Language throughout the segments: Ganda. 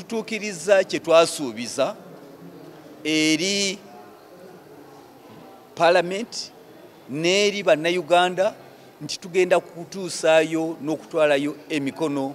tutuukiriza kye twasuubiza eri Parliament n'eri bannayuganda nti tugenda kutuusaayo n'okutwalayo emikono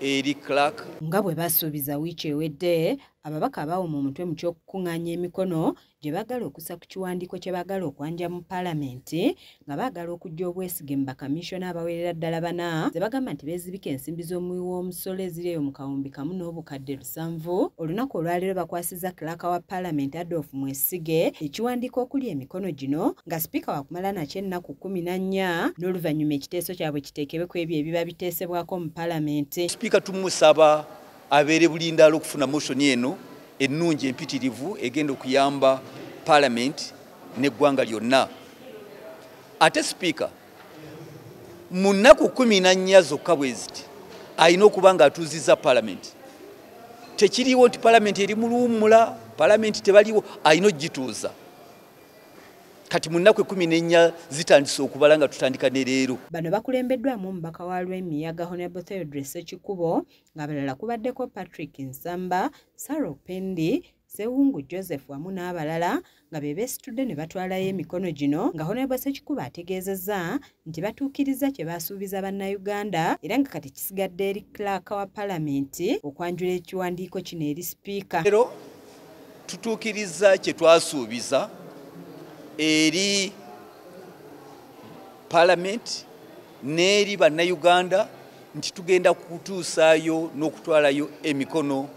eri Clark. Nga bwe basuubiza wiiki ewedde, ababaka abawuma omutwe mu ky'okukuŋŋaanya emikono gye baagala okussa ku kiwandiiko kye baagala okwanja mu Paalamenti nga baagala okuggya obwesige mu bakamisona abawerera ddala 4 ze bagamba nti beezibika ensimbi z'omuwi w'omusolo eziri eyo mu kawumbi kamu n'obukadde 7. Olunaku olwaleero bakwasizza Clark wa Paalamenti Adolf Mwesigye ekiwandiiko okuli emikono gino nga sipiika waakumala nakyo ennaku 14 n'oluvannyuma ekiteeso kyabwe kiteekebwe ku ebyo ebiba biteesebwako mu Paalamenti. Sipiika tumusaba abeere bulindaala okufuna motion eno ennungi empitirivu egenda okuyamba Parliament n'eggwanga lyonna. Ate sipiika mu nnaku 14 zokka bwe ziti alina okuba ng'atuuzizza Parliament. Tekiriwo nti Parliament eri mu luwummula, Parliament tebaliwo, alina okgituuza. Kati mu nnaku 14 zitandise okubala nga tutandika ne leero. Bano bakulembeddwamu omubaka wa Lwemiyaga Honorable Theodore Ssekikubo, ng'abalala kubaddeko Patrick Nsamba, Sarah Pendi, Sewungu Joseph wamu n'abalala nga be beesitudde ne batwalayo emikono gino, nga Honorable Ssekikubo ategeezezza nti batuukiriza kye baasuubiza bannayuganda era nga kati kisigadde eri Clark wa Paalamenti okwanjula ekiwandiiko kino eri sipiika. Leero tutuukiriza kye twasuubiza eri Parliament n'eri bannayuganda nti tugenda kutuusaayo n'okutwalayo emikono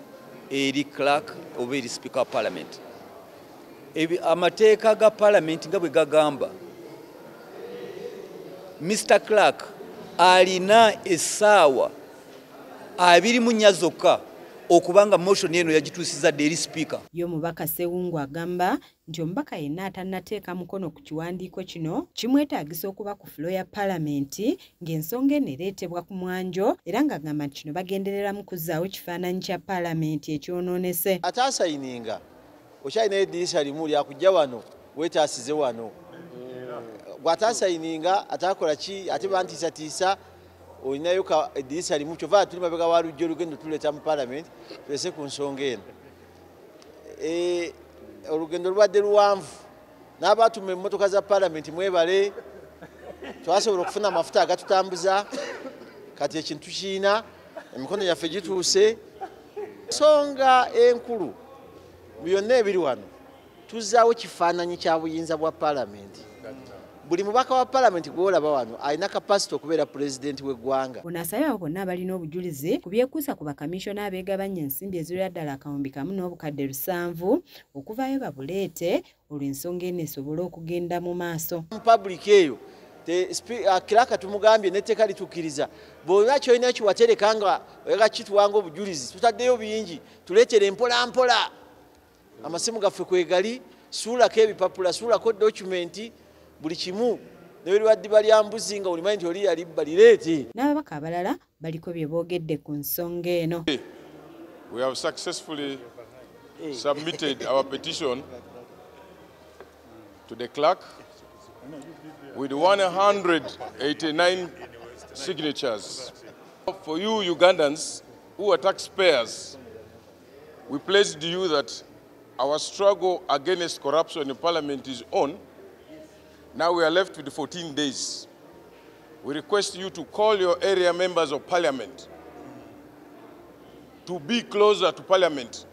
eri Clark oba eri Speaker wa Parliament. Amateeka ga Parliament nga bwe gagamba, Mr. Clark alina essaawa 24 zokka okubanga motion eno yagituusiza eri Speaker. Y'omubaka Sewungu agamba nti omubaka yenna atannateeka mukono ku kiwandiiko kino kimwetaagisa okuba ku floor ya Paalamenti ng'ensonga eno ereetebwa ku mwanjo era ng'agamba nti kino bagendereramu kuzzaawo kifaananyi kya Paalamenti ekyonoonese. Ataasayininga okyalina eddirisa limu lyakujja wano weetaasize wano. Bw'ataasayininga ataakola ki ate bantiisatiisa olinayo eddirisa limu kyova tuli mabega wa lujja olugendo tuleeta mu Paalamenti tulese ku nsonga eno. Olugendo lubadde luwanvu n'abaatuma emmotoka za Paalamenti mwebale twasobola okufuna amafuta agatutambuza kati ekintu kiina emikono gyaffe gituuse. Ensonga enkulu byonna ebiri wano tuzzaawo kifaananyi kya buyinza bwa Paalamenti. Buli mubaka wa Paalamenti gw'olaba wano alina kapasite okubeera pulezidenti w'eggwanga. Ono asabye abo bonna abalina obujulizi ku byekuusa ku bakamishona abeegabanya ensimbi eziwera ddala akawumbi kamu n'obukadde 7 okuvaayo babuleete olw'ensonga eno esobole okugenda mu maaso. Mu public eyo Clark tumugambye n'etteeka litukkiriza bw'olina ky'olina kiwatereka nga oyagala kituwanga obujulizi tutaddeyo bingi tuleetere mpola mpola. Amasimu gaffe kwegali, suulako ebipapula, suulako documenti, buli kimu nebaddiba lya mbuzi nga olimanyi nti oli yali balireete. N'ababaka abalala baliko bye boogedde ku nsonga eno. We have successfully submitted our petition to the clerk with 189 signatures. For you Ugandans who are taxpayers, we pledge to you that our struggle against corruption in Parliament is on. Now we are left with 14 days. We request you to call your area members of Parliament to be closer to Parliament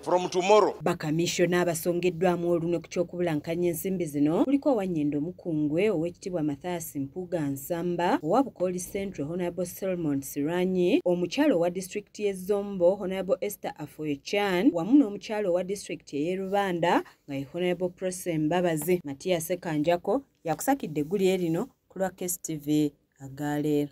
from tomorrow. Bakamishona abasongeddwamu oluno ku ky'okubulankanya ensimbi zino kuliko Owanyendo Omukungwe, Oweekitiibwa Mathias Mpuga Nsamba, owa Bukoli Central Honorable Solomon Siranyi, omukyalo owa disitulikiti y'e Zombo Honorable Esther Afoyechan wamu n'omukyalo owa disitulikiti y'e Rubanda nga ye Honorable Prose Mbabazi. Mathias Kanjako yakusakidde eggulire lino ku lwa KSTV Agaleero.